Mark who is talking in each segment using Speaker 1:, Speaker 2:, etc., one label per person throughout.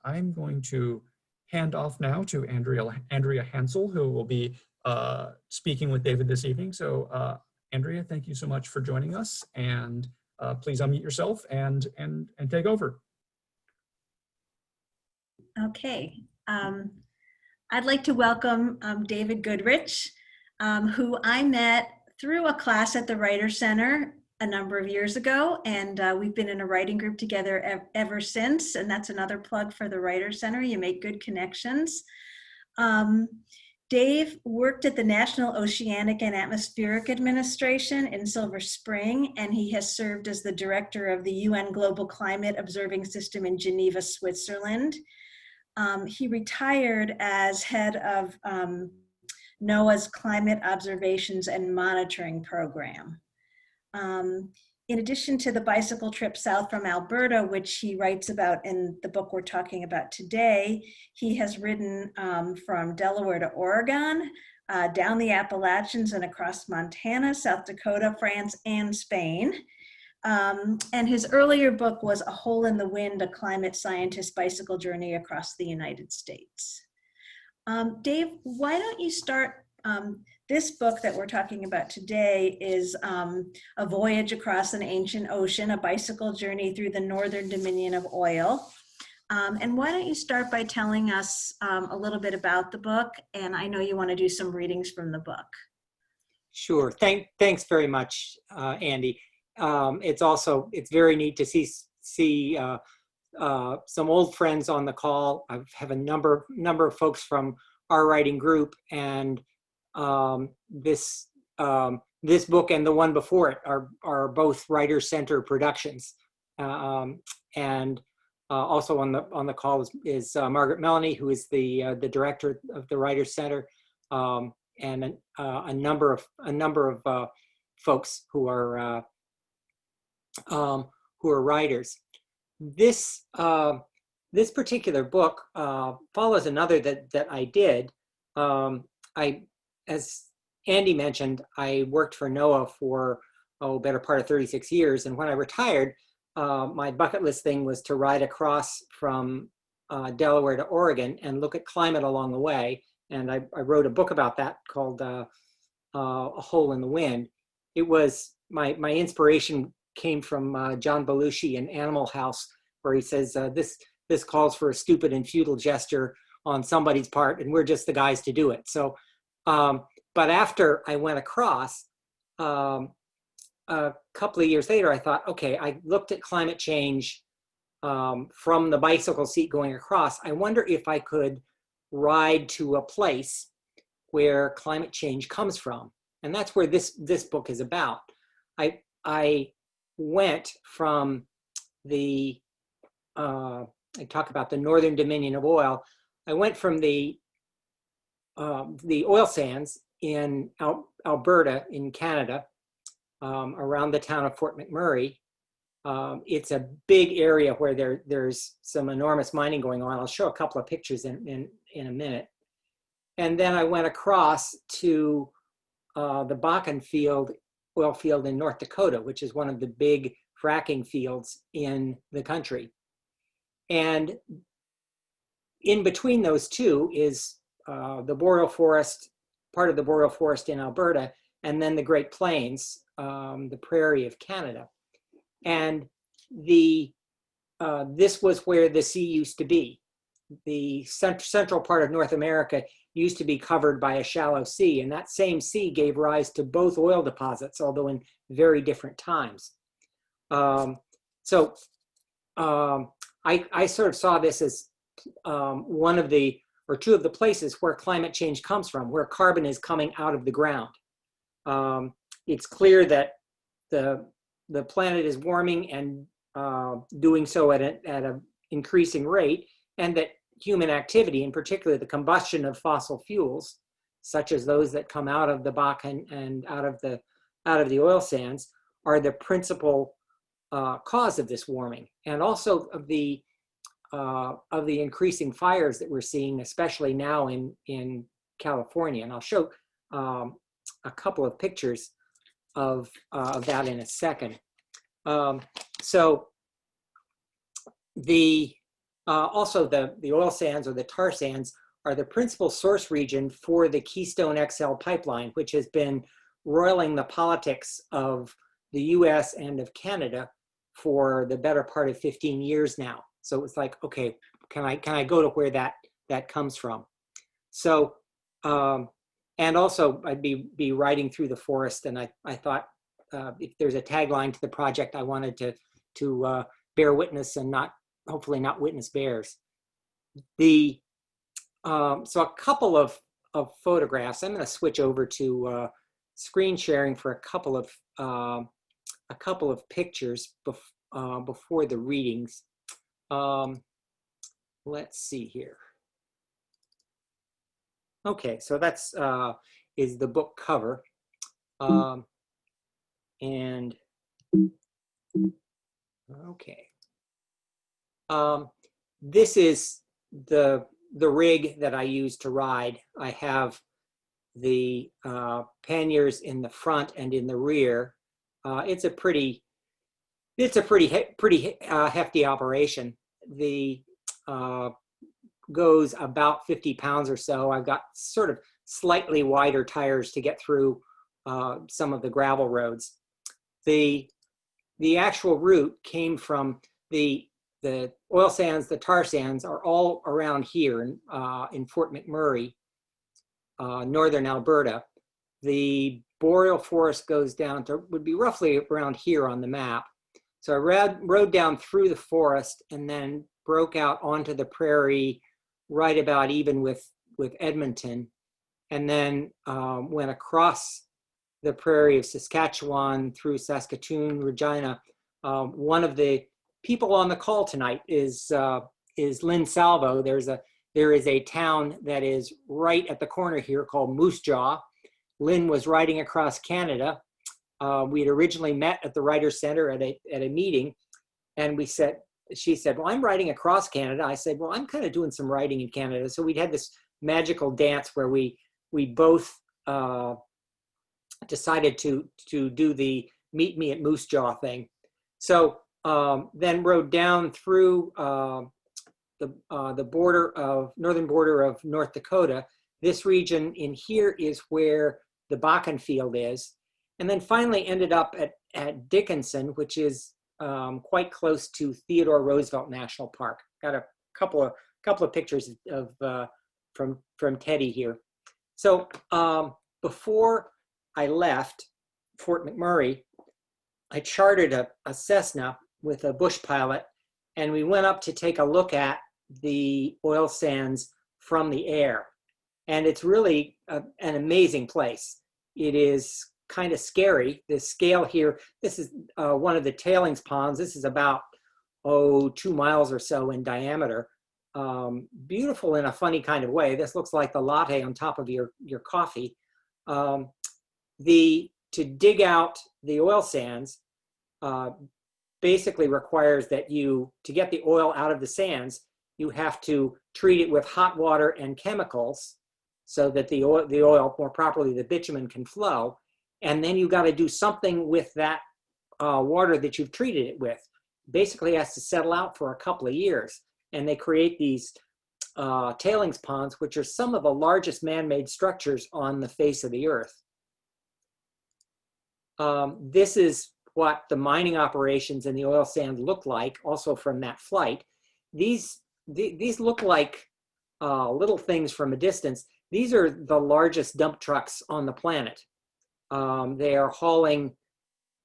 Speaker 1: I'm going to hand off now to Andrea Hansel, who will be speaking with David this evening. So Andrea, thank you so much for joining us, and please unmute yourself and take over.
Speaker 2: Okay. I'd like to welcome David Goodrich, who I met through a class at the Writers Center a number of years ago, and we've been in a writing group together ever since, and that's another plug for the Writers Center. You make good connections. Dave worked at the National Oceanic and Atmospheric Administration in Silver Spring, and he has served as the director of the UN Global Climate Observing System in Geneva, Switzerland. He retired as head of NOAA's Climate Observations and Monitoring Program. In addition to the bicycle trip south from Alberta, which he writes about in the book we're talking about today, he has ridden from Delaware to Oregon, down the Appalachians and across Montana, South Dakota, France, and Spain. And his earlier book was A Hole in the Wind, A Climate Scientist's Bicycle Journey Across the United States. Dave, why don't you start, this book that we're talking about today is A Voyage Across an Ancient Ocean, A Bicycle Journey Through the Northern Dominion of Oil. And why don't you start by telling us a little bit about the book? And I know you want to do some readings from the book.
Speaker 3: Sure, thanks very much, Andy. It's very neat to see some old friends on the call. I have a number of folks from our writing group, and this book and the one before it are both Writers Center productions. And also on the call is Margaret Melanie, who is the director of the Writers Center, and a number of folks who are writers. This particular book follows another that I did. As Andy mentioned, I worked for NOAA for better part of 36 years, and when I retired, my bucket list thing was to ride across from Delaware to Oregon and look at climate along the way. And I wrote a book about that called A Hole in the Wind. It was my inspiration came from John Belushi in Animal House, where he says, this calls for a stupid and futile gesture on somebody's part, and we're just the guys to do it. So, but after I went across, a couple of years later, I thought, okay, I looked at climate change from the bicycle seat going across. I wonder if I could ride to a place where climate change comes from. And that's where this book is about. I went from I talk about the Northern Dominion of Oil. I went from the oil sands in Alberta in Canada, around the town of Fort McMurray. It's a big area where there's some enormous mining going on. I'll show a couple of pictures in a minute. And then I went across to the Bakken oil field in North Dakota, which is one of the big fracking fields in the country. And in between those two is the boreal forest, part of the boreal forest in Alberta, and then the Great Plains, the prairie of Canada. And this was where the sea used to be. The central part of North America used to be covered by a shallow sea, and that same sea gave rise to both oil deposits, although in very different times. I sort of saw this as one of the, or two of the places where climate change comes from, where carbon is coming out of the ground. It's clear that the planet is warming and doing so at an increasing rate, and that human activity, in particular the combustion of fossil fuels, such as those that come out of the Bakken and out of the oil sands, are the principal cause of this warming, and also of the increasing fires that we're seeing, especially now in California. And I'll show a couple of pictures of that in a second. So Also, the oil sands or the tar sands are the principal source region for the Keystone XL pipeline, which has been roiling the politics of the US and of Canada for the better part of 15 years now. So it's like, okay, can I go to where that comes from? So, and also I'd be riding through the forest, and I thought if there's a tagline to the project, I wanted to bear witness and hopefully not witness bears. So a couple of photographs. I'm going to switch over to screen sharing for a couple of pictures before the readings. Let's see here. Okay, so that's is the book cover, and okay, this is the rig that I use to ride. I have the panniers in the front and in the rear. It's a pretty hefty operation. The goes about 50 pounds or so. I've got sort of slightly wider tires to get through some of the gravel roads. The actual route came from the oil sands. The tar sands are all around here in Fort McMurray, northern Alberta. The boreal forest goes down to, would be roughly around here on the map. So I rode down through the forest and then broke out onto the prairie right about even with Edmonton, and then went across the prairie of Saskatchewan through Saskatoon, Regina. One of the people on the call tonight is Lynn Salvo. There is a town that is right at the corner here called Moose Jaw. Lynn was riding across Canada. We had originally met at the Writers Center at a meeting, and she said, well, I'm riding across Canada. I said, well, I'm kind of doing some riding in Canada. So we'd had this magical dance where we both decided to do the meet me at Moose Jaw thing. So then rode down through the northern border of North Dakota. This region in here is where the Bakken field is. And then finally ended up at Dickinson, which is quite close to Theodore Roosevelt National Park. Got a couple of pictures of from Teddy here. So before I left Fort McMurray, I chartered a Cessna with a bush pilot, and we went up to take a look at the oil sands from the air. And it's really an amazing place. It is kind of scary. The scale here, this is one of the tailings ponds. This is about 2 miles or so in diameter. Beautiful in a funny kind of way. This looks like the latte on top of your coffee. To dig out the oil sands basically requires that to get the oil out of the sands, you have to treat it with hot water and chemicals so that the oil, more properly the bitumen, can flow. And then you got to do something with that water that you've treated it with. Basically, it has to settle out for a couple of years. And they create these tailings ponds, which are some of the largest man-made structures on the face of the earth. This is what the mining operations in the oil sand look like, also from that flight. These look like little things from a distance. These are the largest dump trucks on the planet. They are hauling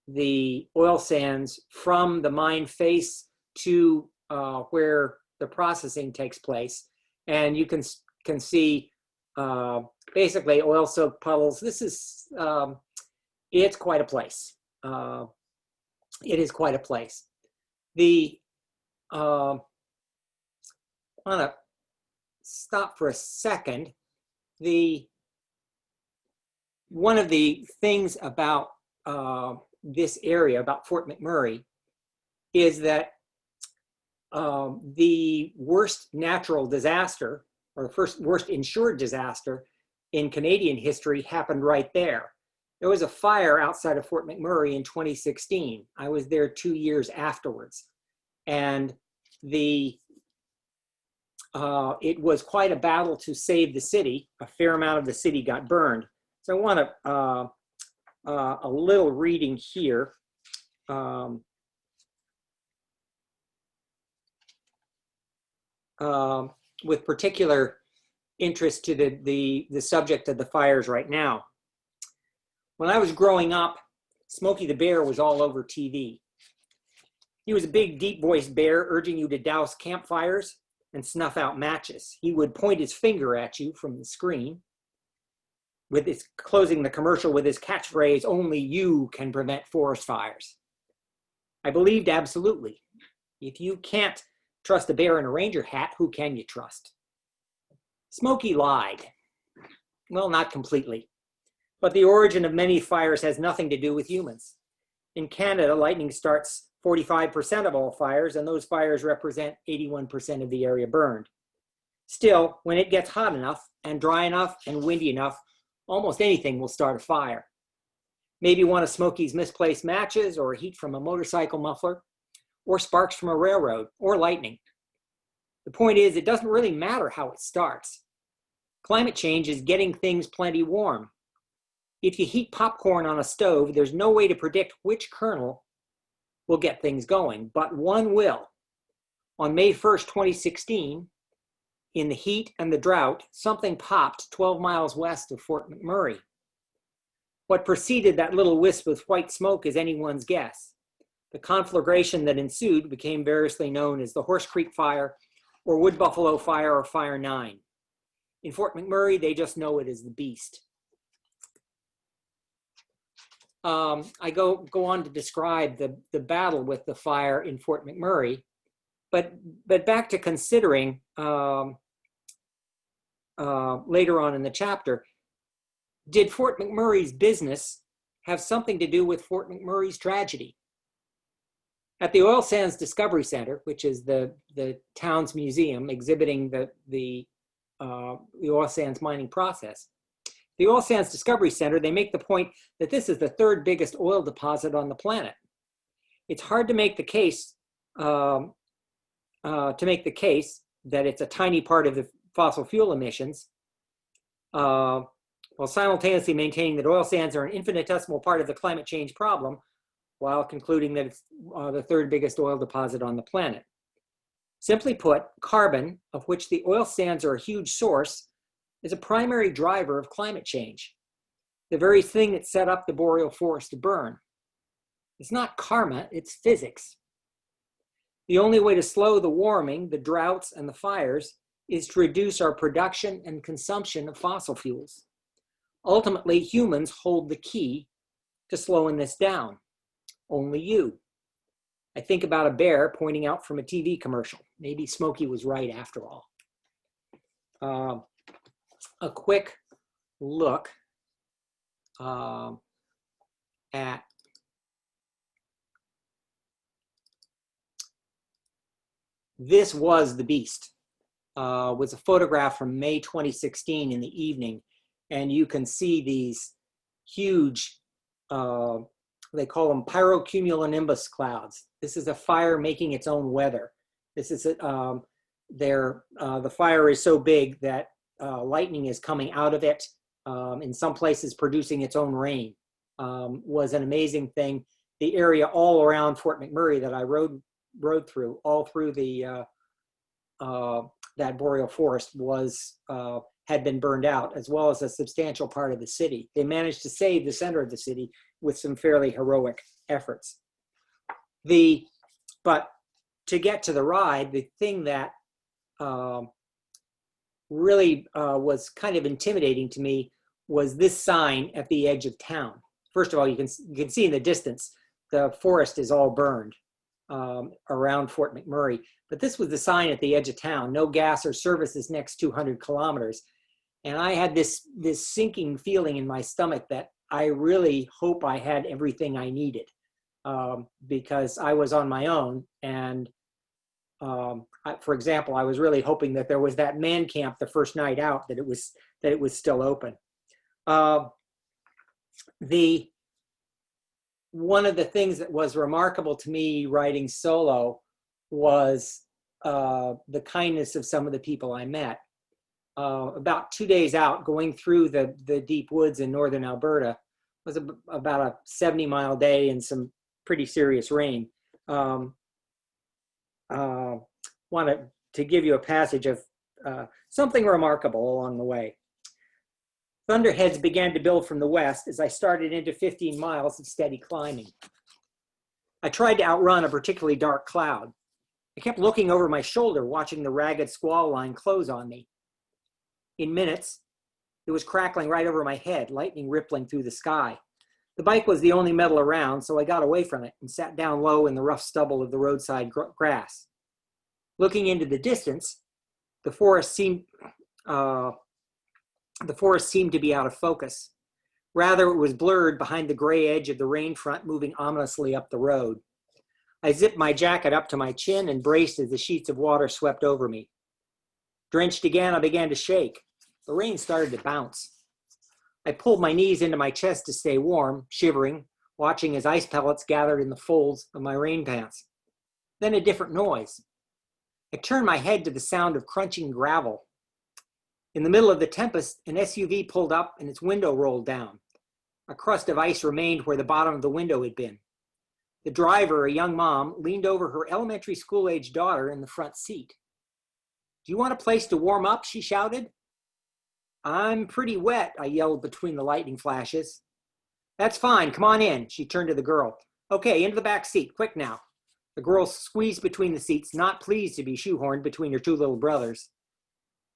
Speaker 3: the oil sands from the mine face to where the processing takes place. And you can see basically oil-soaked puddles. This is, it's quite a place. It is quite a place. I want to stop for a second. One of the things about this area, about Fort McMurray, is that the worst natural disaster, or the first worst insured disaster in Canadian history, happened right there. There was a fire outside of Fort McMurray in 2016. I was there 2 years afterwards. And the it was quite a battle to save the city. A fair amount of the city got burned. So I want a little reading here. With particular interest to the subject of the fires right now. When I was growing up, Smokey the Bear was all over TV. He was a big, deep-voiced bear urging you to douse campfires and snuff out matches. He would point his finger at you from the screen, with his closing the commercial with his catchphrase, "Only you can prevent forest fires." I believed absolutely. If you can't trust a bear in a ranger hat, who can you trust? Smokey lied. Well, not completely. But the origin of many fires has nothing to do with humans. In Canada, lightning starts 45% of all fires, and those fires represent 81% of the area burned. Still, when it gets hot enough and dry enough and windy enough, almost anything will start a fire. Maybe one of Smokey's misplaced matches, or heat from a motorcycle muffler, or sparks from a railroad, or lightning. The point is, it doesn't really matter how it starts. Climate change is getting things plenty warm. If you heat popcorn on a stove, there's no way to predict which kernel will get things going, but one will. On May 1st, 2016, in the heat and the drought, something popped 12 miles west of Fort McMurray. What preceded that little wisp of white smoke is anyone's guess. The conflagration that ensued became variously known as the Horse Creek Fire, or Wood Buffalo Fire, or Fire 9. In Fort McMurray, they just know it as the Beast. I go on to describe the battle with the fire in Fort McMurray, but back to considering later on in the chapter, did Fort McMurray's business have something to do with Fort McMurray's tragedy? At the Oil Sands Discovery Center, which is the town's museum exhibiting the oil sands mining process, the Oil Sands Discovery Center, they make the point that this is the third biggest oil deposit on the planet. It's hard to make the case that it's a tiny part of the fossil fuel emissions, while simultaneously maintaining that oil sands are an infinitesimal part of the climate change problem, while concluding that it's the third biggest oil deposit on the planet. Simply put, carbon, of which the oil sands are a huge source, is a primary driver of climate change, the very thing that set up the boreal forest to burn. It's not karma, it's physics. The only way to slow the warming, the droughts, and the fires is to reduce our production and consumption of fossil fuels. Ultimately, humans hold the key to slowing this down. Only you. I think about a bear pointing out from a TV commercial. Maybe Smokey was right after all. A quick look at This Was the Beast. Was a photograph from May 2016 in the evening, and you can see these huge, they call them pyrocumulonimbus clouds. This is a fire making its own weather. This is the fire is so big that lightning is coming out of it, in some places producing its own rain. Was an amazing thing. The area all around Fort McMurray that I rode through, all through the that boreal forest had been burned out, as well as a substantial part of the city. They managed to save the center of the city with some fairly heroic efforts. But to get to the ride, the thing that really was kind of intimidating to me was this sign at the edge of town. First of all, you can see in the distance, the forest is all burned around Fort McMurray. But this was the sign at the edge of town: no gas or services next 200 kilometers. And I had this sinking feeling in my stomach that I really hope I had everything I needed, because I was on my own. And for example, I was really hoping that there was that man camp the first night out, that it was still open. One of the things that was remarkable to me writing solo was the kindness of some of the people I met. About 2 days out, going through the deep woods in northern Alberta, was about a 70-mile day and some pretty serious rain. Wanted to give you a passage of something remarkable along the way. Thunderheads began to build from the west as I started into 15 miles of steady climbing. I tried to outrun a particularly dark cloud. I kept looking over my shoulder, watching the ragged squall line close on me. In minutes, it was crackling right over my head, lightning rippling through the sky. The bike was the only metal around, so I got away from it and sat down low in the rough stubble of the roadside grass. Looking into the distance, the forest seemed to be out of focus. Rather, it was blurred behind the gray edge of the rain front moving ominously up the road. I zipped my jacket up to my chin and braced as the sheets of water swept over me. Drenched again, I began to shake. The rain started to bounce. I pulled my knees into my chest to stay warm, shivering, watching as ice pellets gathered in the folds of my rain pants. Then a different noise. I turned my head to the sound of crunching gravel. In the middle of the tempest, an SUV pulled up and its window rolled down. A crust of ice remained where the bottom of the window had been. The driver, a young mom, leaned over her elementary school-age daughter in the front seat. "Do you want a place to warm up?" she shouted. "I'm pretty wet," I yelled between the lightning flashes. "That's fine, come on in," she turned to the girl. "Okay, into the back seat, quick now." The girl squeezed between the seats, not pleased to be shoehorned between her two little brothers.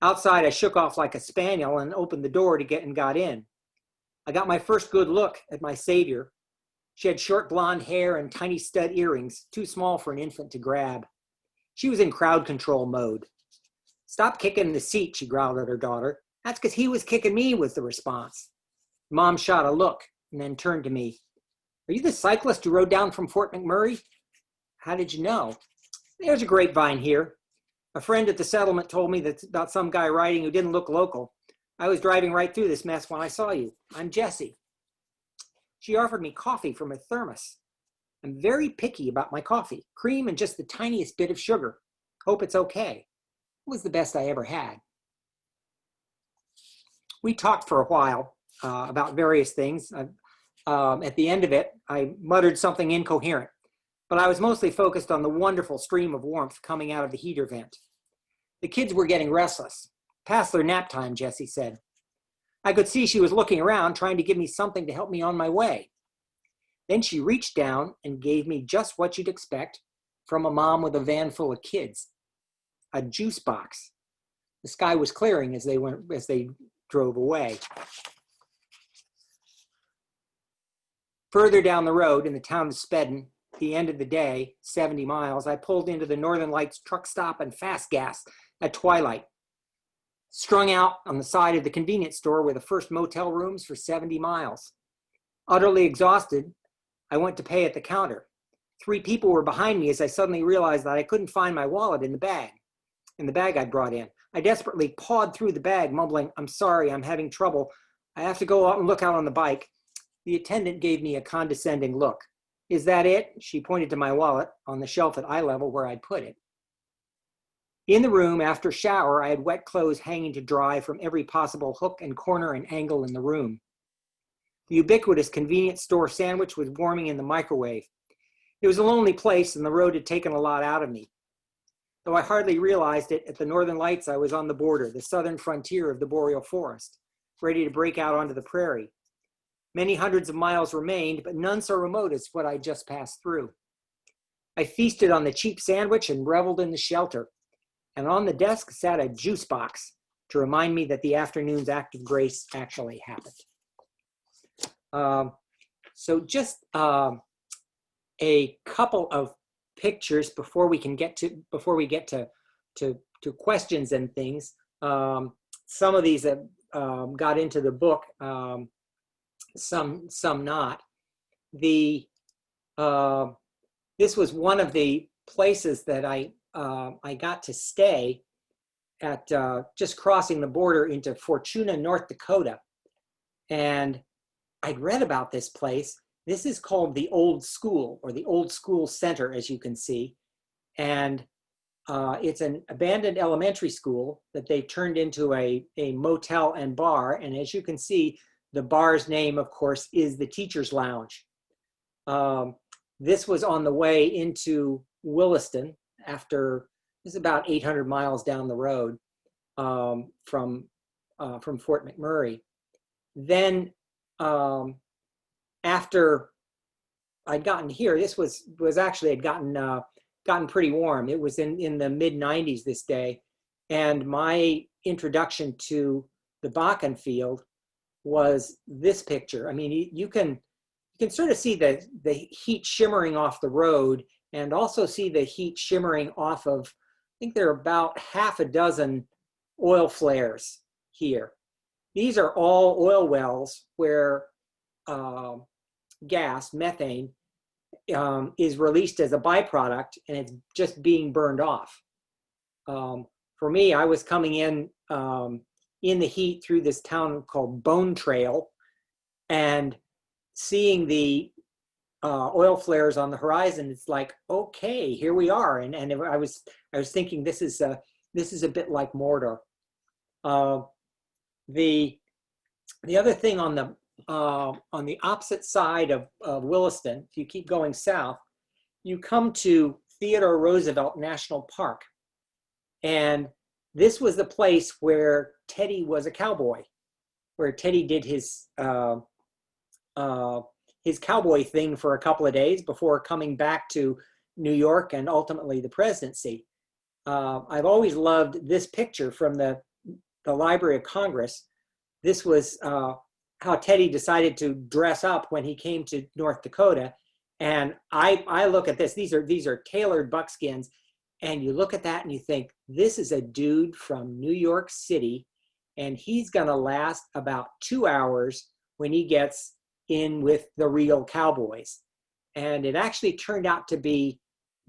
Speaker 3: Outside, I shook off like a spaniel and opened the door and got in. I got my first good look at my savior. She had short blonde hair and tiny stud earrings, too small for an infant to grab. She was in crowd control mode. "Stop kicking the seat," she growled at her daughter. "That's because he was kicking me," was the response. Mom shot a look and then turned to me. "Are you the cyclist who rode down from Fort McMurray?" "How did you know?" "There's a grapevine here. A friend at the settlement told me that's about some guy riding who didn't look local. I was driving right through this mess when I saw you. I'm Jesse." She offered me coffee from a thermos. I'm very picky about my coffee. Cream and just the tiniest bit of sugar. Hope it's okay. It was the best I ever had. We talked for a while about various things. At the end of it, I muttered something incoherent, but I was mostly focused on the wonderful stream of warmth coming out of the heater vent. The kids were getting restless. "Past their nap time," Jessie said. I could see she was looking around, trying to give me something to help me on my way. Then she reached down and gave me just what you'd expect from a mom with a van full of kids. A juice box. The sky was clearing as they drove away. Further down the road in the town of Spedden, at the end of the day, 70 miles, I pulled into the Northern Lights truck stop and fast gas at twilight. Strung out on the side of the convenience store were the first motel rooms for 70 miles. Utterly exhausted, I went to pay at the counter. 3 people were behind me as I suddenly realized that I couldn't find my wallet in the bag I'd brought in. I desperately pawed through the bag, mumbling, "I'm sorry, I'm having trouble. I have to go out and look out on the bike." The attendant gave me a condescending look. "Is that it?" She pointed to my wallet on the shelf at eye level where I'd put it. In the room, after shower, I had wet clothes hanging to dry from every possible hook and corner and angle in the room. The ubiquitous convenience store sandwich was warming in the microwave. It was a lonely place and the road had taken a lot out of me. Though I hardly realized it, at the Northern Lights I was on the border, the southern frontier of the boreal forest, ready to break out onto the prairie. Many hundreds of miles remained, but none so remote as what I just passed through. I feasted on the cheap sandwich and reveled in the shelter. And on the desk sat a juice box to remind me that the afternoon's act of grace actually happened. So just a couple of pictures before we get to questions and things. Some of these that got into the book, some not. This was one of the places that I got to stay at, just crossing the border into Fortuna, North Dakota. And I'd read about this place. This is called the Old School, or the Old School Center, as you can see. And it's an abandoned elementary school that they turned into a motel and bar. And as you can see, the bar's name, of course, is the Teacher's Lounge. This was on the way into Williston after, it's about 800 miles down the road from Fort McMurray. Then after I'd gotten here, this was actually, had gotten pretty warm. It was in the mid 90s this day. And my introduction to the Bakken field was this picture. I mean, you can sort of see the heat shimmering off the road, and also see the heat shimmering off of, I think there are about half a dozen oil flares here. These are all oil wells where gas, methane, is released as a byproduct, and it's just being burned off. For me, I was coming in the heat through this town called Bone Trail, and seeing the oil flares on the horizon, it's like, okay, here we are. And I was thinking, this is a bit like Mordor. The other thing on the opposite side of Williston, if you keep going south, you come to Theodore Roosevelt National Park. And this was the place where Teddy was a cowboy, where Teddy did his cowboy thing for a couple of days before coming back to New York and ultimately the presidency. I've always loved this picture from the Library of Congress. This was how Teddy decided to dress up when he came to North Dakota. And I look at this, these are tailored buckskins, and you look at that and you think, this is a dude from New York City, and he's gonna last about 2 hours when he gets in with the real cowboys. And it actually turned out to be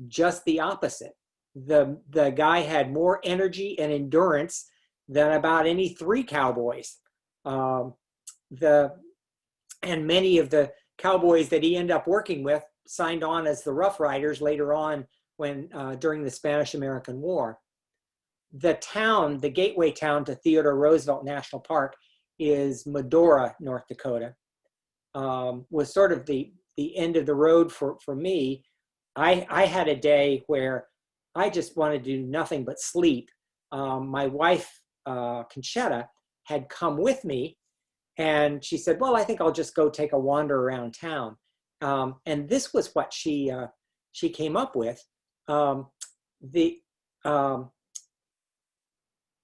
Speaker 3: just the opposite. The guy had more energy and endurance than about any 3 cowboys. And many of the cowboys that he ended up working with signed on as the Rough Riders later on when during the Spanish-American War. The town, the gateway town to Theodore Roosevelt National Park, is Medora, North Dakota. Was sort of the end of the road for me. I had a day where I just wanted to do nothing but sleep. My wife, Conchetta, had come with me, and she said, well, I think I'll just go take a wander around town. And this was what she came up with.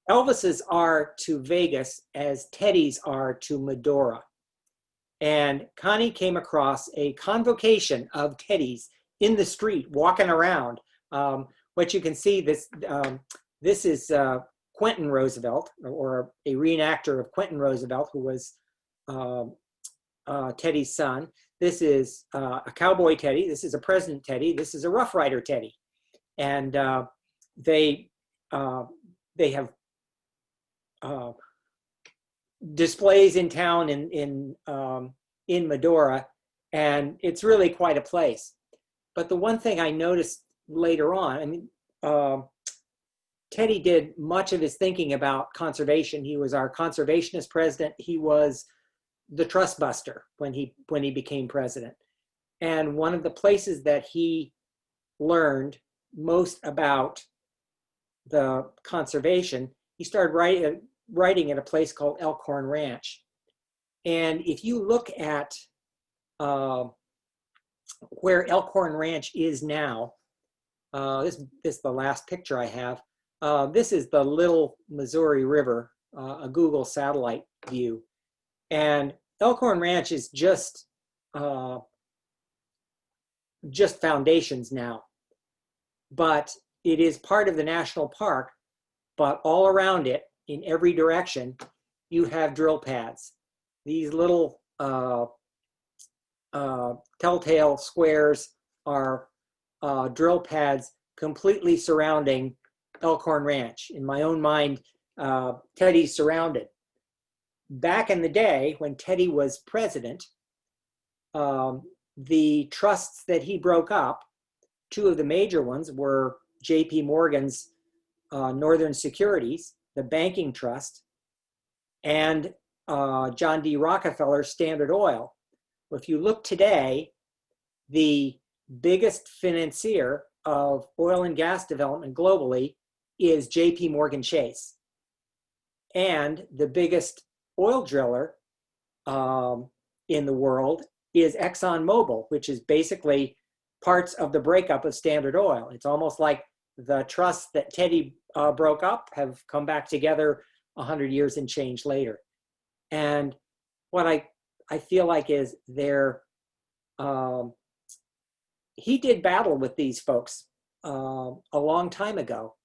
Speaker 3: Elvis's are to Vegas as Teddy's are to Medora. And Connie came across a convocation of Teddies in the street, walking around. What you can see, this is Quentin Roosevelt, or a reenactor of Quentin Roosevelt, who was Teddy's son. This is a cowboy Teddy. This is a President Teddy. This is a Rough Rider Teddy. And they have displays in town in Medora, and it's really quite a place. But the one thing I noticed later on, I mean, Teddy did much of his thinking about conservation. He was our conservationist president. He was the trust buster when he became president. And one of the places that he learned most about the conservation, he started writing at a place called Elkhorn Ranch. And if you look at where Elkhorn Ranch is now, this is the last picture I have. This is the Little Missouri River, a Google satellite view. And Elkhorn Ranch is just foundations now. But it is part of the national park, but all around it, in every direction, you have drill pads. These little telltale squares are drill pads completely surrounding Elkhorn Ranch. In my own mind, Teddy's surrounded. Back in the day, when Teddy was president, the trusts that he broke up, 2 of the major ones were J.P. Morgan's Northern Securities, the banking trust, and John D. Rockefeller's Standard Oil. Well, if you look today, the biggest financier of oil and gas development globally is J.P. Morgan Chase. And the biggest oil driller in the world is ExxonMobil, which is basically parts of the breakup of Standard Oil. It's almost like the trusts that Teddy broke up have come back together 100 years and change later. And what I feel like is he did battle with these folks a long time ago.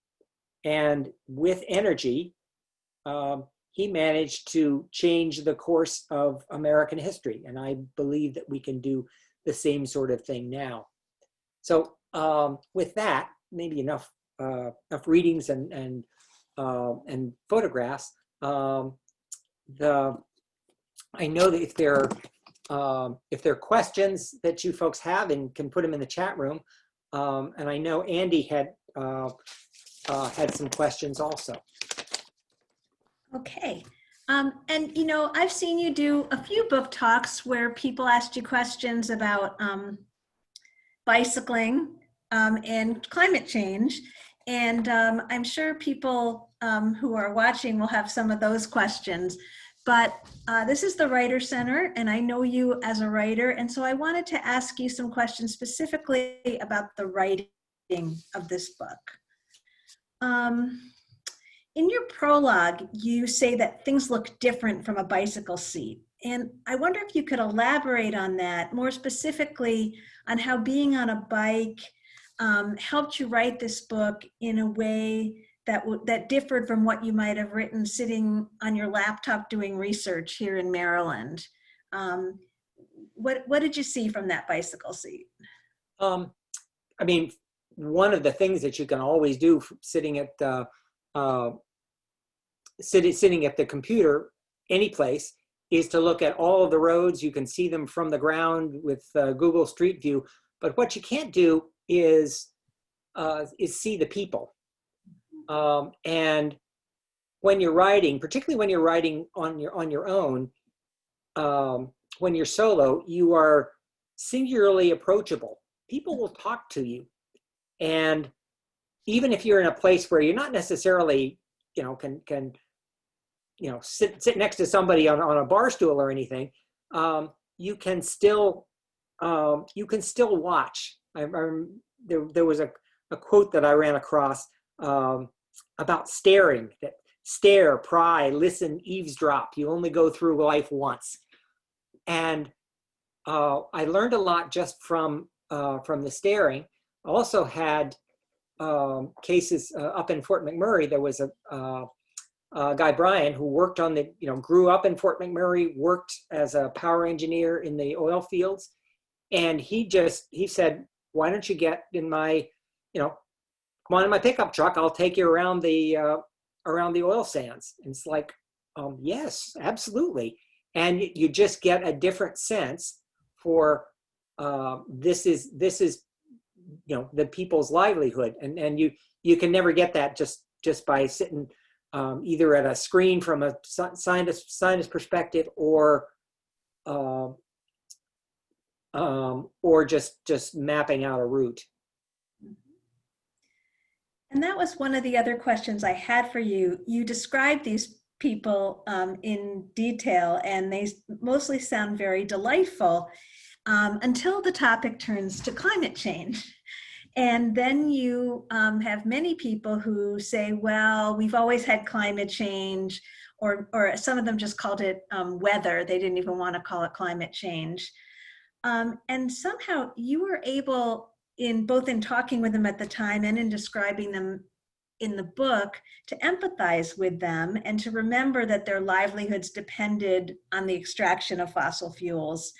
Speaker 3: And with energy, he managed to change the course of American history. And I believe that we can do the same sort of thing now. So with that, maybe enough readings and photographs. I know that if there are questions that you folks have, and can put them in the chat room, and I know Andy had some questions also.
Speaker 2: Okay. And, you know, I've seen you do a few book talks where people asked you questions about bicycling and climate change. And I'm sure people who are watching will have some of those questions. But this is the Writer Center, and I know you as a writer. And so I wanted to ask you some questions specifically about the writing of this book. In your prologue, you say that things look different from a bicycle seat. And I wonder if you could elaborate on that, more specifically on how being on a bike helped you write this book in a way that differed from what you might have written sitting on your laptop doing research here in Maryland. What did you see from that bicycle seat?
Speaker 3: I mean, one of the things that you can always do sitting at the computer any place is to look at all of the roads. You can see them from the ground with Google Street View, but what you can't do is see the people. And when you're writing, particularly when you're writing on your own, when you're solo, you are singularly approachable. People will talk to you, and even if you're in a place where you're not necessarily, can sit next to somebody on a bar stool or anything, you can still watch. There was a quote that I ran across about staring, that stare, pry, listen, eavesdrop. You only go through life once. And I learned a lot just from the staring. I also had cases up in Fort McMurray. There was a guy, Brian, who worked on grew up in Fort McMurray, worked as a power engineer in the oil fields. And he said, why don't you get in my, come on in my pickup truck, I'll take you around the oil sands. And it's like, yes, absolutely. And you just get a different sense for this is the people's livelihood. And you can never get that just by sitting either at a screen from a scientist perspective or just mapping out a route.
Speaker 2: And that was one of the other questions I had for you. You described these people in detail, and they mostly sound very delightful until the topic turns to climate change. And then you have many people who say, well, we've always had climate change, or some of them just called it weather. They didn't even want to call it climate change. And somehow you were able, both in talking with them at the time and in describing them in the book, to empathize with them and to remember that their livelihoods depended on the extraction of fossil fuels.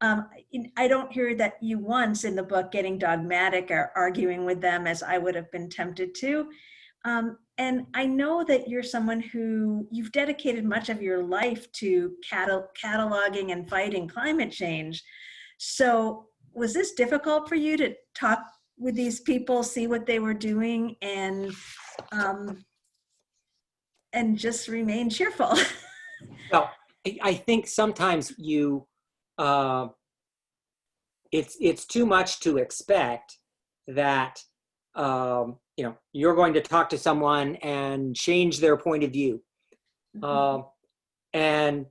Speaker 2: I don't hear that you once in the book getting dogmatic or arguing with them, as I would have been tempted to. And I know that you're someone who you've dedicated much of your life to cataloging and fighting climate change. So was this difficult for you to talk with these people, see what they were doing, and just remain cheerful.
Speaker 3: Well, I think sometimes it's too much to expect that you're going to talk to someone and change their point of view. And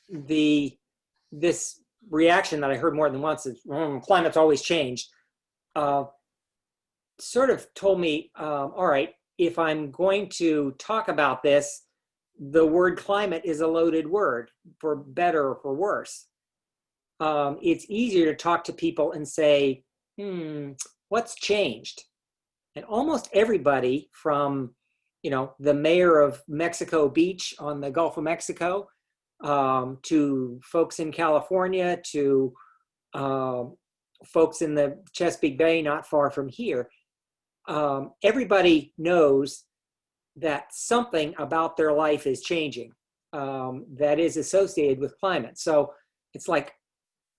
Speaker 3: this reaction that I heard more than once is climate's always changed, sort of told me, all right, if I'm going to talk about this, the word climate is a loaded word, for better or for worse. It's easier to talk to people and say, what's changed? And almost everybody from, the mayor of Mexico Beach on the Gulf of Mexico, to folks in California, to folks in the Chesapeake Bay, not far from here, everybody knows that something about their life is changing that is associated with climate. So it's like,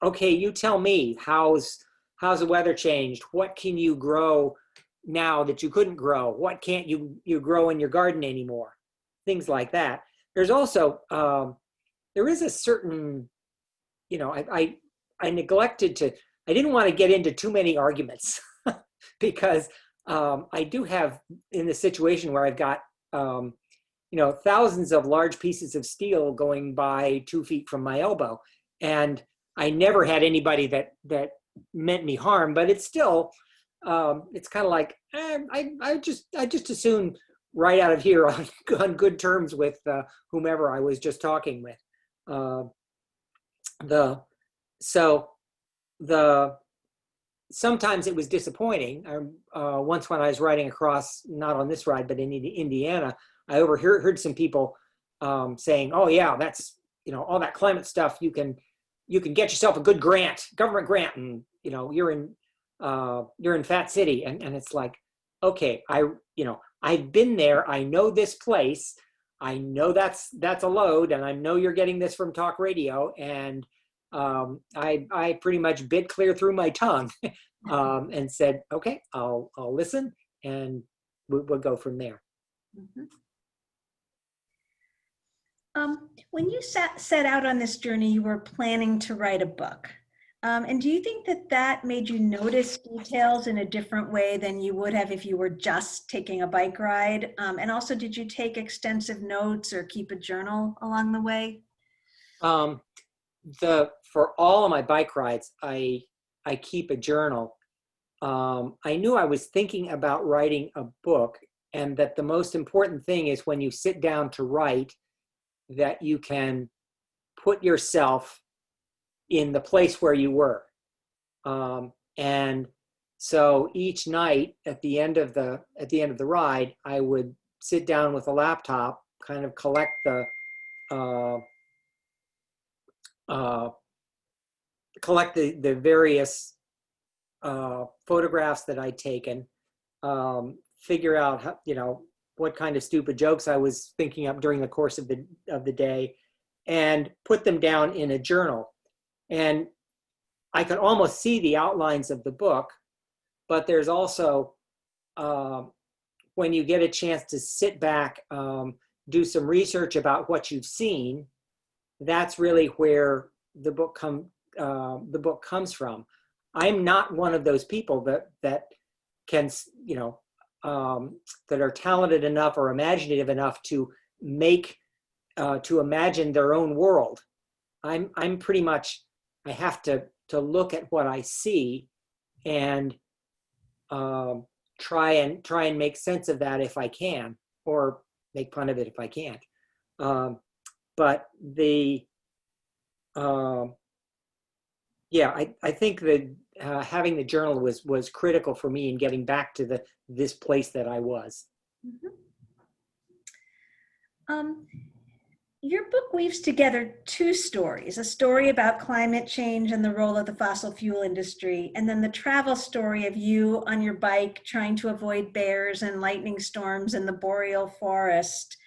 Speaker 3: okay, you tell me, how's the weather changed? What can you grow now that you couldn't grow? What can't you grow in your garden anymore? Things like that. There's also, there is a certain, I neglected to, I didn't want to get into too many arguments because I do have in the situation where I've got, thousands of large pieces of steel going by 2 feet from my elbow. And I never had anybody that meant me harm, but it's still, it's kind of like, I just assume right out of here on good terms with whomever I was just talking with. Sometimes it was disappointing. Once when I was riding across, not on this ride, but in Indiana, I overheard some people saying, "Oh yeah, that's all that climate stuff. You can get yourself a good government grant, and you're in Fat City." And it's like, okay, I've been there. I know this place. I know that's a load, and I know you're getting this from talk radio, and I pretty much bit clear through my tongue and said, okay, I'll listen, and we'll go from there.
Speaker 2: Mm-hmm. When you set out on this journey, you were planning to write a book. And do you think that made you notice details in a different way than you would have if you were just taking a bike ride? And also, did you take extensive notes or keep a journal along the way?
Speaker 3: For all of my bike rides, I keep a journal. I knew I was thinking about writing a book, and that the most important thing is when you sit down to write, that you can put yourself in the place where you were. And so each night at the end of the ride, I would sit down with a laptop, kind of collect the various photographs that I'd taken, figure out how, what kind of stupid jokes I was thinking up during the course of the day, and put them down in a journal. And I could almost see the outlines of the book, but there's also, when you get a chance to sit back, do some research about what you've seen, that's really where the book comes from. I'm not one of those people that can, that are talented enough or imaginative enough to imagine their own world. I'm pretty much, I have to look at what I see and try and make sense of that if I can, or make fun of it if I can't. But I think that having the journal was critical for me in getting back to this place that I was.
Speaker 2: Mm-hmm. Your book weaves together two stories, a story about climate change and the role of the fossil fuel industry, and then the travel story of you on your bike trying to avoid bears and lightning storms in the boreal forest.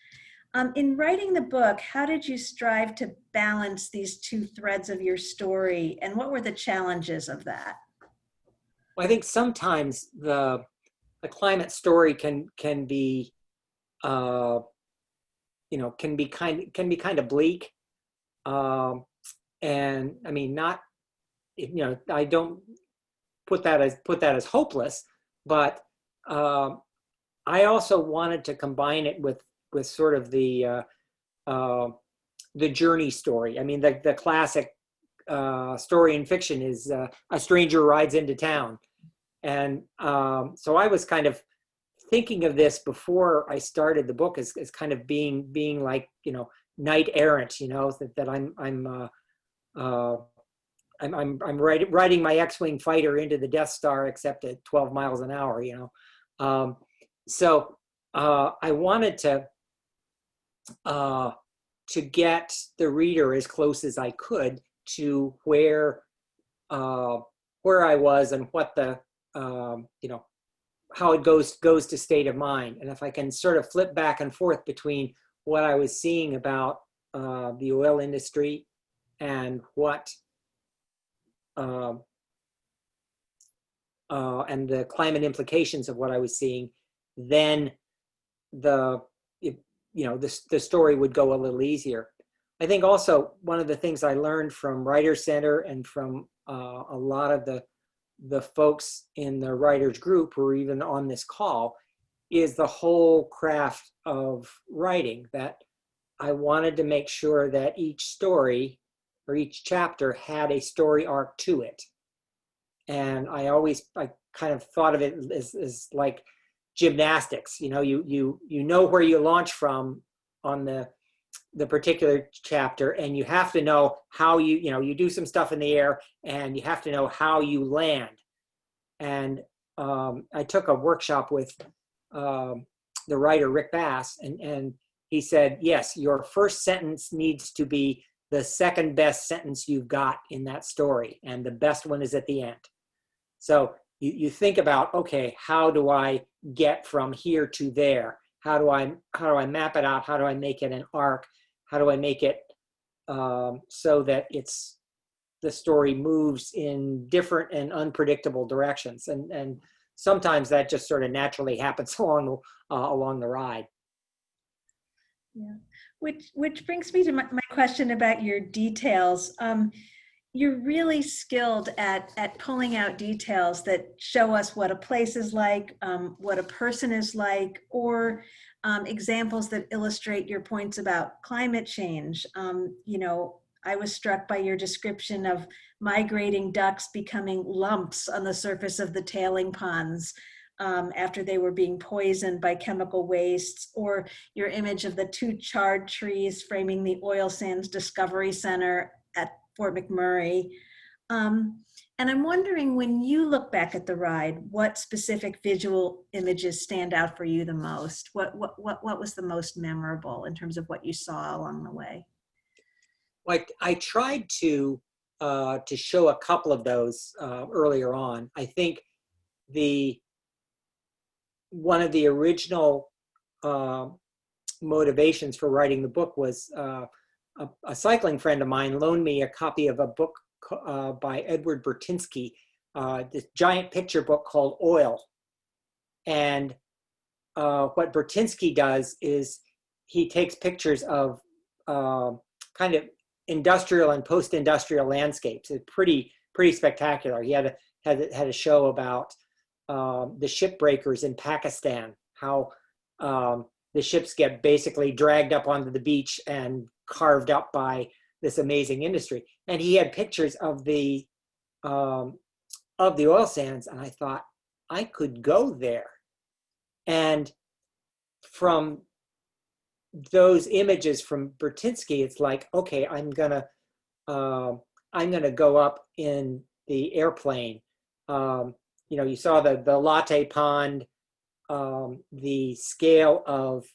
Speaker 2: In writing the book, how did you strive to balance these two threads of your story, and what were the challenges of that?
Speaker 3: I think sometimes the climate story can be, can be kind of bleak. And I mean, not, I don't put that as hopeless, but I also wanted to combine it with sort of the journey story. I mean, the classic story in fiction is a stranger rides into town. And so I was kind of thinking of this before I started the book as kind of being like, knight errant, that I'm riding my X-Wing fighter into the Death Star, except at 12 miles an hour, So I wanted to get the reader as close as I could to where I was and what the how it goes to state of mind. And if I can sort of flip back and forth between what I was seeing about the oil industry and what and the climate implications of what I was seeing, then the story would go a little easier. I think also one of the things I learned from Writers Center and from a lot of the folks in the writers group who are even on this call is the whole craft of writing, that I wanted to make sure that each story or each chapter had a story arc to it. And I kind of thought of it as like gymnastics. You know where you launch from on the particular chapter, and you have to know how you do some stuff in the air, and you have to know how you land. And I took a workshop with the writer Rick Bass, and he said, yes, your first sentence needs to be the second best sentence you've got in that story, and the best one is at the end. So you think about, okay, how do I get from here to there? How do I map it out? How do I make it an arc? How do I make it so that the story moves in different and unpredictable directions? And sometimes that just sort of naturally happens along the ride.
Speaker 2: Yeah, which brings me to my question about your details. You're really skilled at pulling out details that show us what a place is like, what a person is like, or examples that illustrate your points about climate change. I was struck by your description of migrating ducks becoming lumps on the surface of the tailing ponds after they were being poisoned by chemical wastes, or your image of the 2 charred trees framing the Oil Sands Discovery Center at Fort McMurray. And I'm wondering, when you look back at the ride, what specific visual images stand out for you the most? What was the most memorable in terms of what you saw along the way?
Speaker 3: Like, I tried to show a couple of those earlier on. I think one of the original motivations for writing the book was a cycling friend of mine loaned me a copy of a book by Edward Burtynsky, this giant picture book called Oil. And what Burtynsky does is he takes pictures of kind of industrial and post-industrial landscapes. It's pretty spectacular. He had a show about the ship breakers in Pakistan, how the ships get basically dragged up onto the beach and carved up by this amazing industry. And he had pictures of the oil sands, and I thought, I could go there. And from those images from Burtynsky, it's like, okay, I'm gonna go up in the airplane. You saw the latte pond, the scale of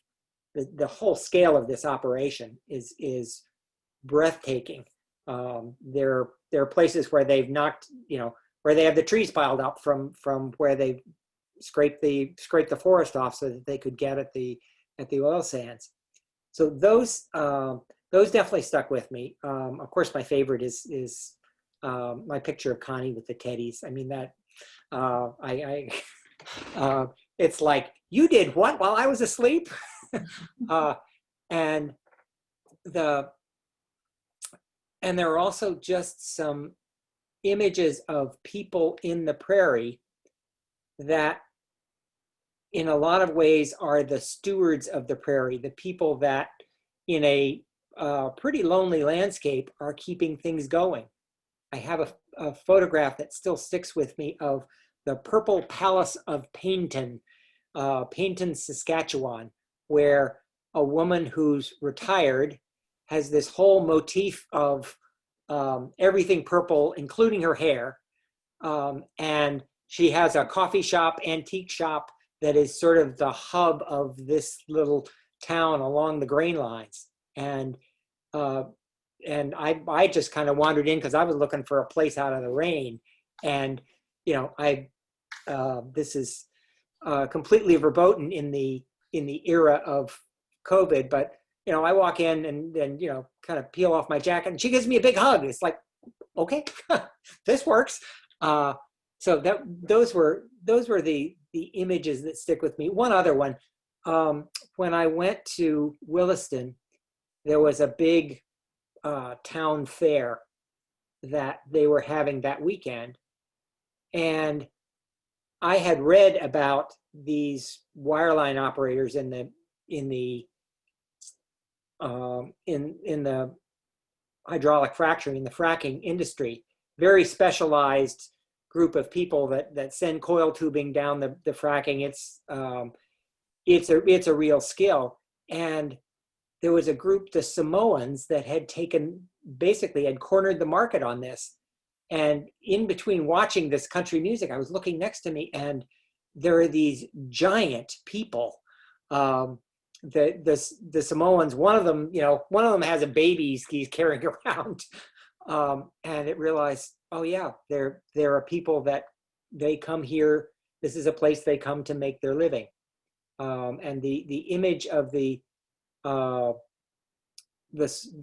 Speaker 3: the whole scale of this operation is breathtaking. There are places where they've knocked, where they have the trees piled up from where they scraped the forest off so that they could get at the oil sands. So those definitely stuck with me. Of course, my favorite is my picture of Connie with the teddies. I mean, It's like, you did what while I was asleep? And there are also just some images of people in the prairie that in a lot of ways are the stewards of the prairie, the people that in a pretty lonely landscape are keeping things going. I have a photograph that still sticks with me of the Purple Palace of Paynton, Paynton, Saskatchewan, where a woman who's retired has this whole motif of everything purple, including her hair. And she has a coffee shop, antique shop, that is sort of the hub of this little town along the grain lines. And I just kind of wandered in because I was looking for a place out of the rain. And, you know, this is completely verboten in the era of COVID, but, you know, I walk in and then, you know, kind of peel off my jacket and she gives me a big hug. It's like, okay, this works. So those were the images that stick with me. One other one, when I went to Williston, there was a big town fair that they were having that weekend, and I had read about these wireline operators in the hydraulic fracturing, the fracking industry, very specialized group of people that send coil tubing down the fracking. It's a real skill. And there was a group, the Samoans, that had basically had cornered the market on this. And in between watching this country music, I was looking next to me and there are these giant people. The Samoans, one of them has a baby he's carrying around. And it realized, oh yeah, there are people that they come here. This is a place they come to make their living. And the image of the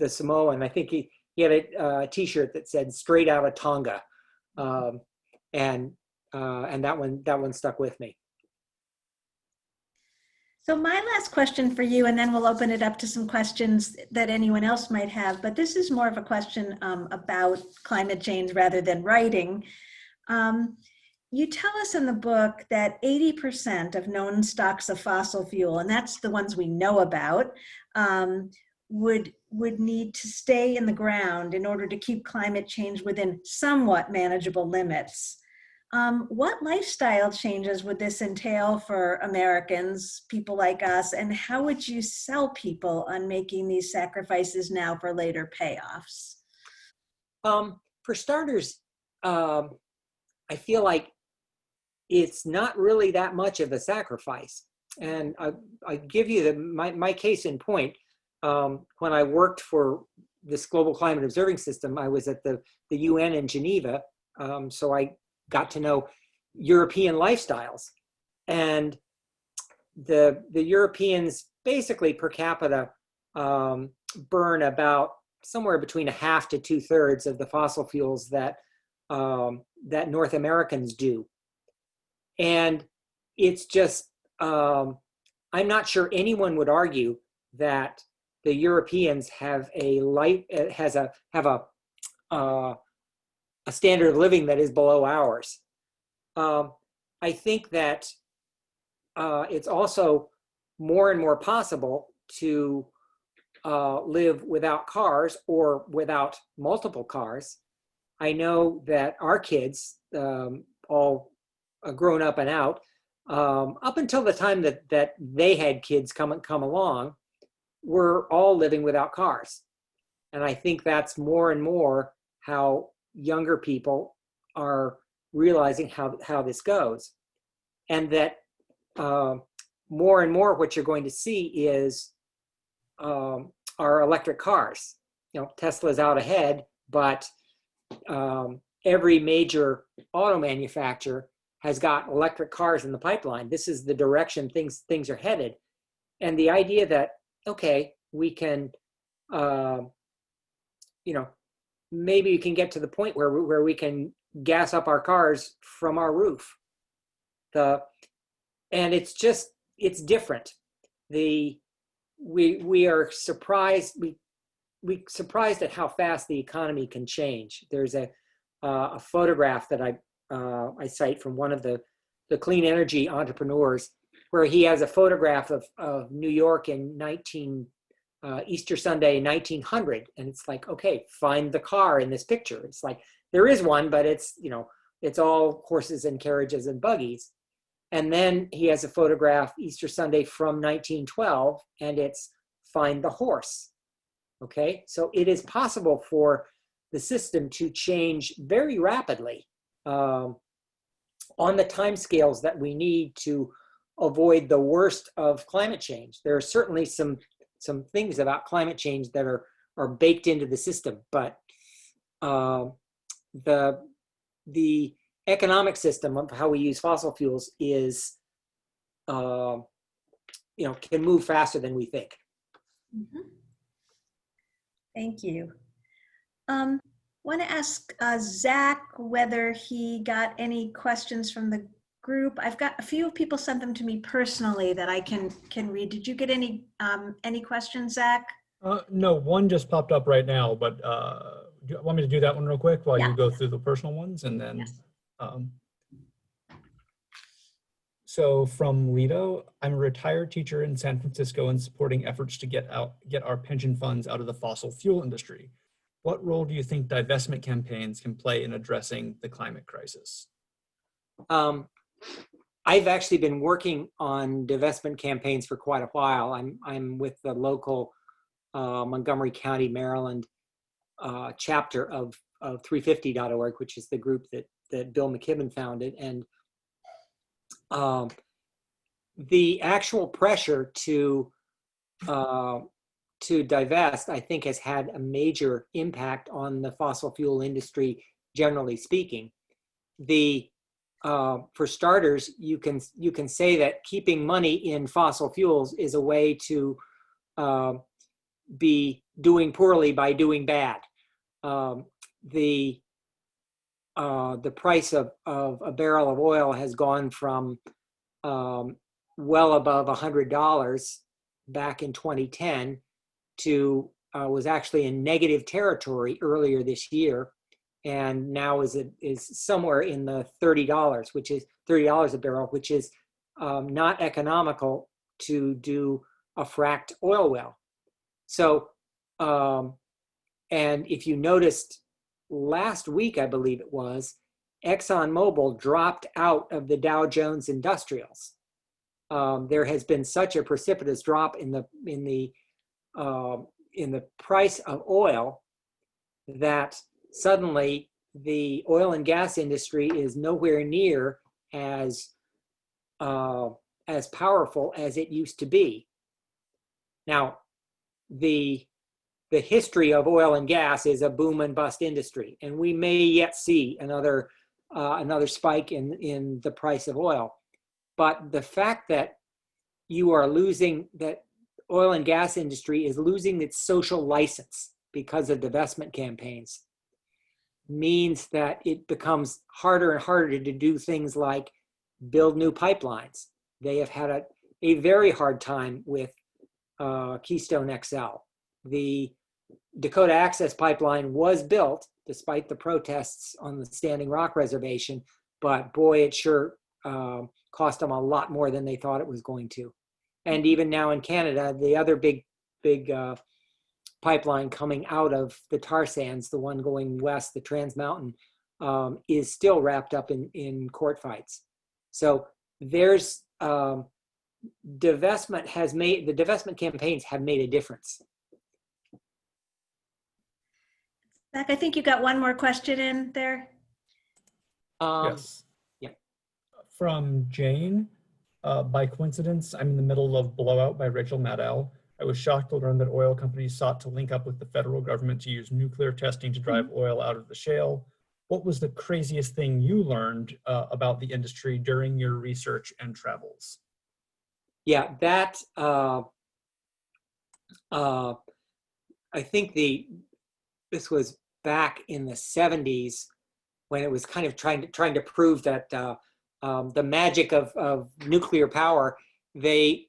Speaker 3: Samoan, I think he had a T-shirt that said "Straight out of Tonga," and that one stuck with me.
Speaker 2: So my last question for you, and then we'll open it up to some questions that anyone else might have, but this is more of a question about climate change rather than writing. You tell us in the book that 80% of known stocks of fossil fuel, and that's the ones we know about, would need to stay in the ground in order to keep climate change within somewhat manageable limits. What lifestyle changes would this entail for Americans, people like us, and how would you sell people on making these sacrifices now for later payoffs?
Speaker 3: For starters, I feel like it's not really that much of a sacrifice. And I give you my case in point. When I worked for this Global Climate Observing System, I was at the UN in Geneva. So I got to know European lifestyles. And the Europeans basically per capita burn about somewhere between a half to 2/3 of the fossil fuels that North Americans do. And it's just, I'm not sure anyone would argue that the Europeans have a standard of living that is below ours. I think that it's also more and more possible to live without cars or without multiple cars. I know that our kids, all grown up and out, up until the time that they had kids come along, we're all living without cars. And I think that's more and more how younger people are realizing how this goes. And that more and more what you're going to see is our electric cars. You know, Tesla's out ahead, but every major auto manufacturer has got electric cars in the pipeline. This is the direction things are headed. And the idea that, okay, we can, maybe we can get to the point where we can gas up our cars from our roof. And it's different. We are surprised. We surprised at how fast the economy can change. There's a photograph that I cite from one of the clean energy entrepreneurs, where he has a photograph of New York in Easter Sunday 1900, and it's like, okay, find the car in this picture. It's like there is one, but it's all horses and carriages and buggies. And then he has a photograph Easter Sunday from 1912, and it's find the horse. Okay, so it is possible for the system to change very rapidly on the timescales that we need to avoid the worst of climate change. There are certainly some things about climate change that are baked into the system, but the economic system of how we use fossil fuels is, can move faster than we think.
Speaker 2: Mm-hmm. Thank you. Want to ask Zach whether he got any questions from the group. I've got a few people sent them to me personally that I can read. Did you get any questions, Zach?
Speaker 1: No, one just popped up right now, but do you want me to do that one real quick while
Speaker 2: Yeah.
Speaker 1: you go through the personal ones? And then,
Speaker 2: Yes.
Speaker 1: So from Lido, I'm a retired teacher in San Francisco and supporting efforts to get our pension funds out of the fossil fuel industry. What role do you think divestment campaigns can play in addressing the climate crisis?
Speaker 3: I've actually been working on divestment campaigns for quite a while. I'm with the local Montgomery County, Maryland chapter of 350.org, which is the group that Bill McKibben founded. And the actual pressure to divest, I think, has had a major impact on the fossil fuel industry, generally speaking. For starters, you can say that keeping money in fossil fuels is a way to be doing poorly by doing bad. The price of a barrel of oil has gone from well above $100 back in 2010 to was actually in negative territory earlier this year, and now is somewhere in the $30, which is $30 a barrel, which is not economical to do a fracked oil well. So, and if you noticed last week, I believe it was, ExxonMobil dropped out of the Dow Jones Industrials. There has been such a precipitous drop in the price of oil that suddenly the oil and gas industry is nowhere near as powerful as it used to be. Now, the history of oil and gas is a boom and bust industry, and we may yet see another spike in the price of oil. But the fact that that oil and gas industry is losing its social license because of divestment campaigns means that it becomes harder and harder to do things like build new pipelines. They have had a very hard time with Keystone XL. The Dakota Access Pipeline was built despite the protests on the Standing Rock Reservation, but boy, it sure cost them a lot more than they thought it was going to. And even now in Canada, the other big pipeline coming out of the tar sands, the one going west, the Trans Mountain, is still wrapped up in court fights. So there's the divestment campaigns have made a difference.
Speaker 2: Zach, I think you got one more question in there.
Speaker 1: Yes.
Speaker 3: Yeah.
Speaker 1: From Jane, by coincidence, I'm in the middle of Blowout by Rachel Maddow. I was shocked to learn that oil companies sought to link up with the federal government to use nuclear testing to drive oil out of the shale. What was the craziest thing you learned about the industry during your research and travels?
Speaker 3: Yeah, that I think this was back in the 70s. when it was kind of trying to prove that the magic of nuclear power, they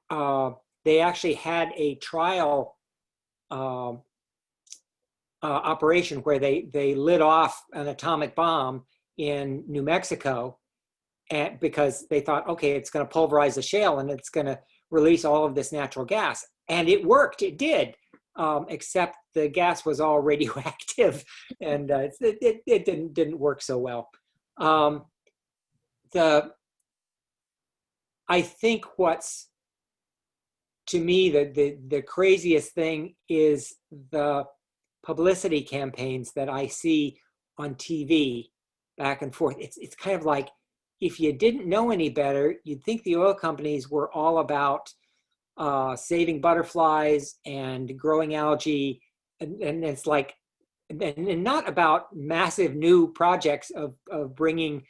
Speaker 3: actually had a trial operation where they lit off an atomic bomb in New Mexico, and because they thought, okay, it's going to pulverize the shale and it's going to release all of this natural gas, and it worked. It did, except the gas was all radioactive, and it didn't work so well. I think what's, to me, the craziest thing is the publicity campaigns that I see on TV back and forth. It's kind of like, if you didn't know any better, you'd think the oil companies were all about saving butterflies and growing algae, and it's like, and not about massive new projects of bringing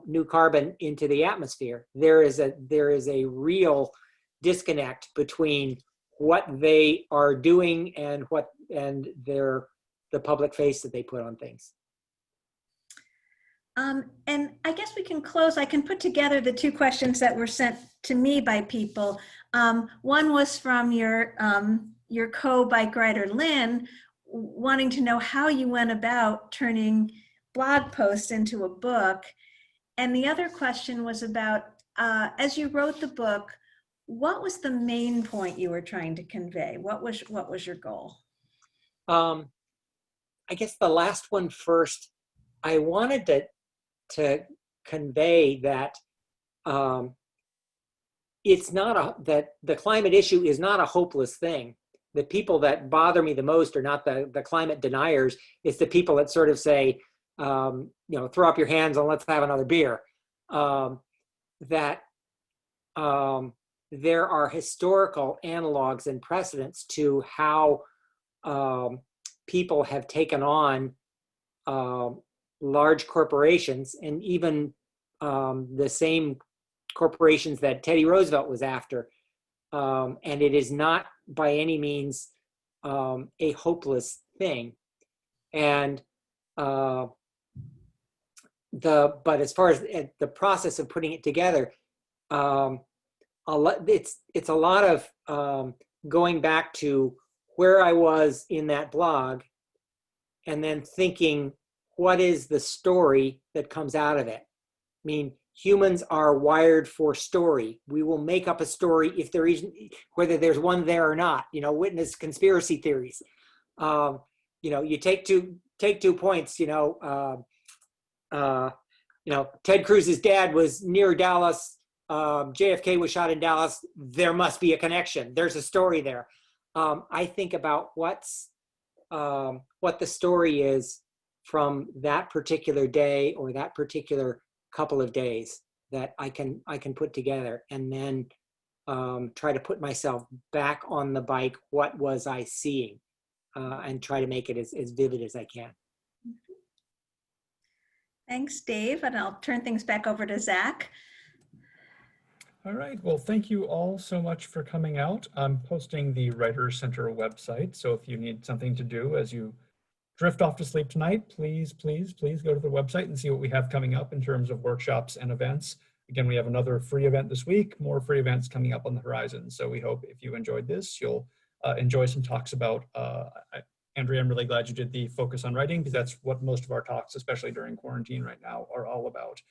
Speaker 3: new carbon into the atmosphere. There is a real disconnect between what they are doing and the public face that they put on things.
Speaker 2: And I guess we can close. I can put together the two questions that were sent to me by people. One was from your co-bike rider, Lynn, wanting to know how you went about turning blog posts into a book. And the other question was about, as you wrote the book, what was the main point you were trying to convey? What was your goal?
Speaker 3: I guess the last one first. I wanted to convey that it's not that the climate issue is not a hopeless thing. The people that bother me the most are not the climate deniers. It's the people that sort of say, throw up your hands and let's have another beer. There are historical analogs and precedents to how people have taken on large corporations, and even the same corporations that Teddy Roosevelt was after. And it is not by any means a hopeless thing. And but as far as the process of putting it together, it's a lot of going back to where I was in that blog, and then thinking, what is the story that comes out of it? I mean, humans are wired for story. We will make up a story if there isn't, whether there's one there or not. Witness conspiracy theories. You take 2 points. Ted Cruz's dad was near Dallas. JFK was shot in Dallas. There must be a connection. There's a story there. I think about what the story is from that particular day or that particular couple of days that I can put together, and then try to put myself back on the bike. What was I seeing? And try to make it as vivid as I can.
Speaker 2: Thanks, Dave. And I'll turn things back over to Zach.
Speaker 1: All right, well, thank you all so much for coming out. I'm posting the Writers Center website, so if you need something to do as you drift off to sleep tonight, please go to the website and see what we have coming up in terms of workshops and events. Again, we have another free event this week, more free events coming up on the horizon. So we hope if you enjoyed this, you'll enjoy some talks about, Andrea, I'm really glad you did the focus on writing, because that's what most of our talks, especially during quarantine right now, are all about.